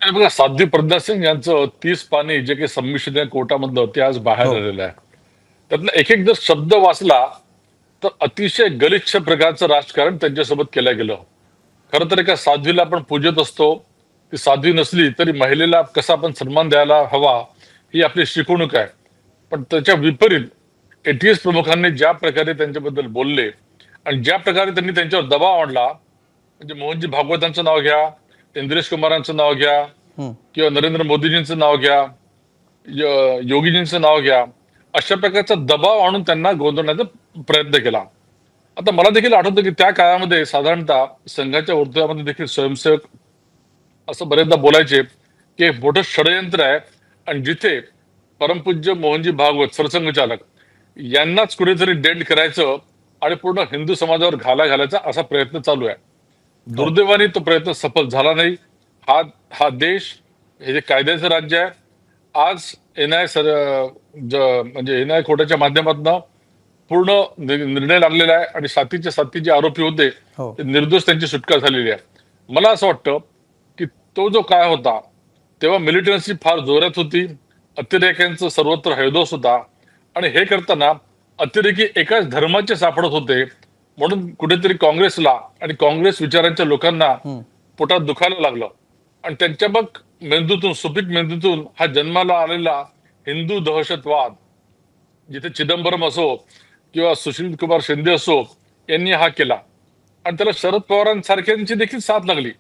आणि बघा साध्वी प्रज्ञा सिंग यांचं 30 पानी जे काही संमिश्रण कोर्टामधलं ते आज बाहेर हो. आलेलं आहे. त्यातला एक एक जर शब्द वाचला तर अतिशय गलिच्छ प्रकारचं राजकारण त्यांच्यासोबत केलं गेलं. खरं तर एका साध्वीला आपण पूजत असतो. ती साध्वी नसली तरी महिलेला कसा आपण सन्मान द्यायला हवा ही आपली शिकवणूक आहे. पण त्याच्या विपरीत एटीएस प्रमुखांनी ज्या प्रकारे त्यांच्याबद्दल बोलले आणि ज्या प्रकारे त्यांनी त्यांच्यावर दबाव आणला म्हणजे मोहनजी भागवतांचं नाव घ्या, इंद्रेश कुमारांचं नाव घ्या हं. किंवा नरेंद्र मोदीजींचं नाव घ्या, योगीजींचं नाव घ्या, अशा प्रकारचा दबाव आणून त्यांना गोंधळण्याचा प्रयत्न केला. आता मला देखील आठवतं की त्या काळामध्ये साधारणतः संघाच्या वर्तुळामध्ये देखील स्वयंसेवक असं बरेचदा बोलायचे की हे मोठं षडयंत्र आहे आणि जिथे परमपूज्य मोहनजी भागवत सरसंघचालक यांनाच कुठेतरी डेंट करायचं आणि पूर्ण हिंदू समाजावर घाला घालायचा असा प्रयत्न चालू आहे. हो. दुर्दैवाने तो प्रयत्न सफल झाला नाही. हा हा देश हे जे कायद्याचं राज्य आहे. आज एनआय म्हणजे एनआय कोर्टाच्या माध्यमातून पूर्ण निर्णय लागलेला आहे आणि साथीचे साथी जे आरोपी होते हो. ते निर्दोष त्यांची सुटका झालेली आहे. मला असं वाटतं की तो जो काळ होता तेव्हा मिलिटन्सी फार जोरात होती. अतिरेक्यांचं सर्वत्र हैदोस होता आणि हे करताना अतिरेकी एकाच धर्माचे सापडत होते. म्हणून कुठेतरी काँग्रेसला आणि काँग्रेस विचारांच्या लोकांना हं. पोटात दुखायला लागलं आणि त्यांच्या मग मेंदूतून सुपीक मेंदूतून हा जन्माला आलेला हिंदू दहशतवाद जिथे चिदंबरम असो किंवा सुशील कुमार शिंदे असो यांनी हा केला आणि त्याला शरद पवारांसारख्यांची देखील साथ लागली.